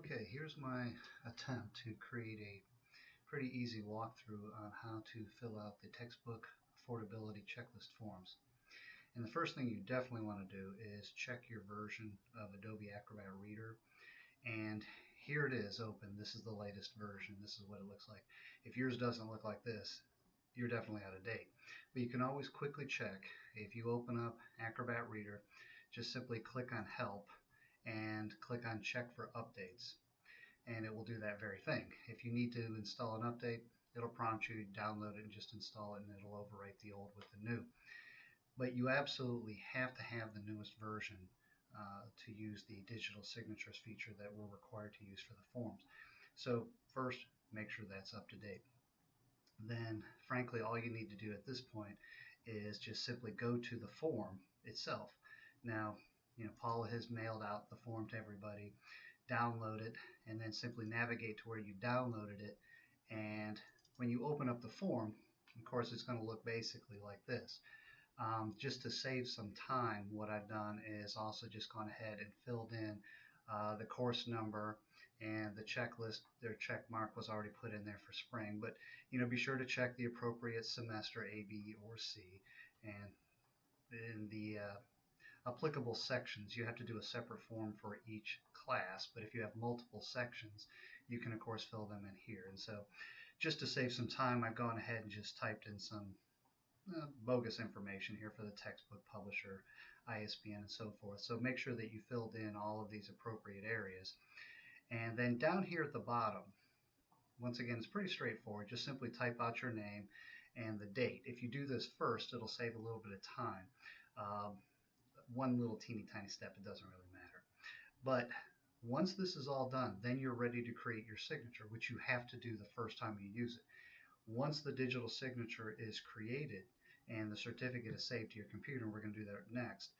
Okay, here's my attempt to create a pretty easy walkthrough on how to fill out the textbook affordability checklist forms. And the first thing you definitely want to do is check your version of Adobe Acrobat Reader. And here it is open. This is the latest version. This is what it looks like. If yours doesn't look like this, you're definitely out of date. But you can always quickly check. If you open up Acrobat Reader, just simply click on Help and click on Check for Updates, and it will do that very thing. If you need to install an update, it'll prompt you to download it and just install it, and it'll overwrite the old with the new. But you absolutely have to have the newest version to use the digital signatures feature that we're required to use for the forms. So first, make sure that's up to date. Then, frankly, all you need to do at this point is just simply go to the form itself. Now, Paula has mailed out the form to everybody. Download it, and then simply navigate to where you downloaded it. And when you open up the form, of course, it's going to look basically like this. Just to save some time, what I've done is also just gone ahead and filled in the course number and the checklist. Their check mark was already put in there for spring, but be sure to check the appropriate semester A, B, or C. And in the applicable sections, you have to do a separate form for each class, but if you have multiple sections, you can of course fill them in here. And so just to save some time, I've gone ahead and just typed in some bogus information here for the textbook publisher, ISBN, and so forth. So make sure that you filled in all of these appropriate areas. And then down here at the bottom, once again, it's pretty straightforward. Just simply type out your name and the date. If you do this first, it'll save a little bit of time. One little teeny tiny step, it doesn't really matter. But once this is all done, then you're ready to create your signature, which you have to do the first time you use it. Once the digital signature is created and the certificate is saved to your computer, and we're going to do that next,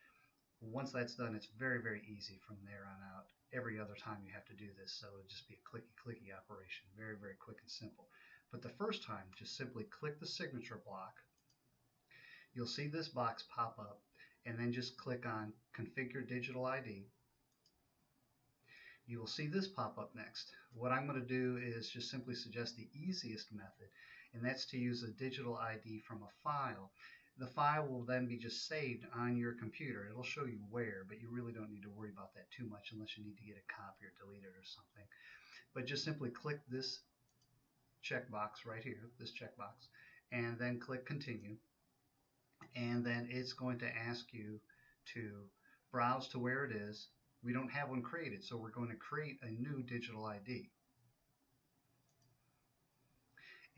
once that's done, it's very, very easy from there on out. Every other time you have to do this, so it'll just be a clicky operation. Very, very quick and simple. But the first time, just simply click the signature block. You'll see this box pop up, and then just click on Configure Digital ID. You will see this pop up next. What I'm going to do is just simply suggest the easiest method, and that's to use a digital ID from a file. The file will then be just saved on your computer. It'll show you where, but you really don't need to worry about that too much unless you need to get a copy or delete it or something. But just simply click this checkbox right here, this checkbox, and then click Continue. And then it's going to ask you to browse to where it is. We don't have one created, so we're going to create a new digital ID.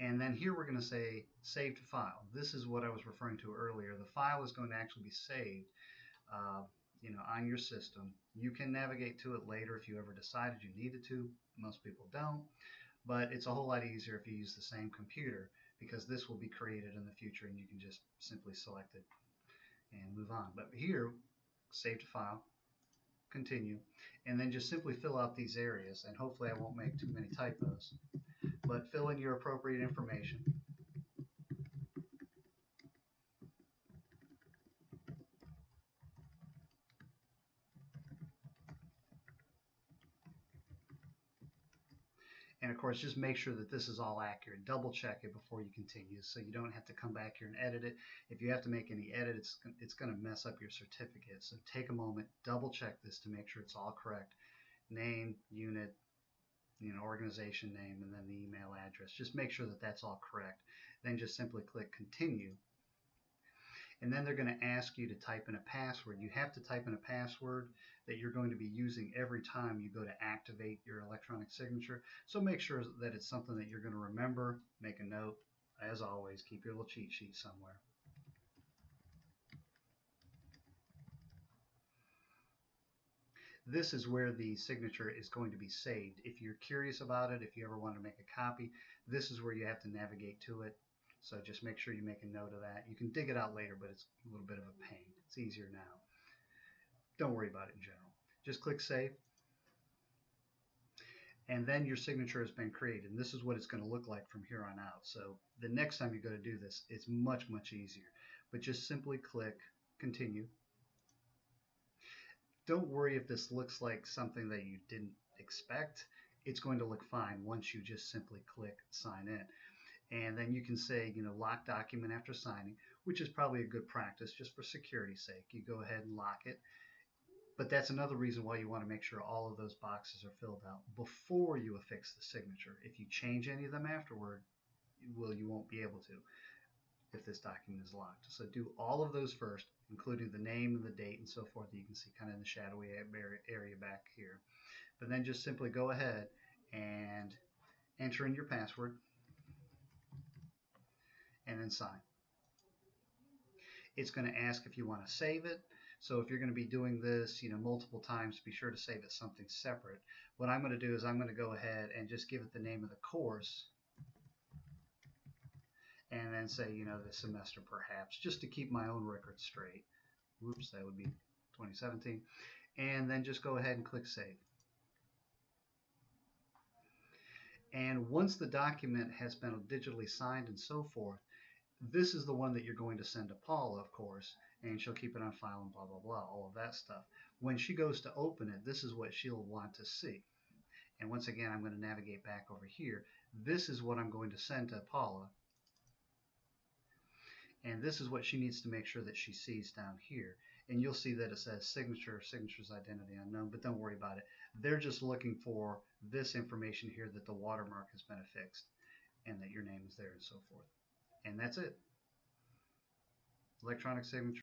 And then here we're going to say Save to File. This is what I was referring to earlier. The file is going to actually be saved on your system. You can navigate to it later if you ever decided you needed to. Most people don't. But it's a whole lot easier if you use the same computer, because this will be created in the future and you can just simply select it and move on. But here, Save to File, Continue, and then just simply fill out these areas, and hopefully I won't make too many typos, but fill in your appropriate information. And of course, just make sure that this is all accurate. Double check it before you continue, so you don't have to come back here and edit it. If you have to make any edits, it's going to mess up your certificate. So take a moment, double check this to make sure it's all correct. Name, unit, organization name, and then the email address. Just make sure that that's all correct. Then just simply click Continue. And then they're going to ask you to type in a password. You have to type in a password that you're going to be using every time you go to activate your electronic signature. So make sure that it's something that you're going to remember. Make a note. As always, keep your little cheat sheet somewhere. This is where the signature is going to be saved. If you're curious about it, if you ever want to make a copy, this is where you have to navigate to it. So just make sure you make a note of that. You can dig it out later, but it's a little bit of a pain. It's easier now. Don't worry about it in general. Just click Save. And then your signature has been created. And this is what it's going to look like from here on out. So the next time you go to do this, it's much, much easier. But just simply click Continue. Don't worry if this looks like something that you didn't expect, it's going to look fine once you just simply click sign in. And then you can say, lock document after signing, which is probably a good practice just for security's sake. You go ahead and lock it. But that's another reason why you want to make sure all of those boxes are filled out before you affix the signature. If you change any of them afterward, well, you won't be able to if this document is locked. So do all of those first, including the name and the date and so forth that you can see kind of in the shadowy area back here. But then just simply go ahead and enter in your password and then sign. It's going to ask if you want to save it. So if you're going to be doing this, multiple times, be sure to save it something separate. What I'm going to do is I'm going to go ahead and just give it the name of the course and then say, the semester perhaps, just to keep my own record straight. Whoops, that would be 2017. And then just go ahead and click save. And once the document has been digitally signed and so forth, this is the one that you're going to send to Paula, of course, and she'll keep it on file and blah, blah, blah, all of that stuff. When she goes to open it, this is what she'll want to see. And once again, I'm going to navigate back over here. This is what I'm going to send to Paula. And this is what she needs to make sure that she sees down here. And you'll see that it says signature's identity unknown, but don't worry about it. They're just looking for this information here that the watermark has been affixed and that your name is there and so forth. And that's it. Electronic signature.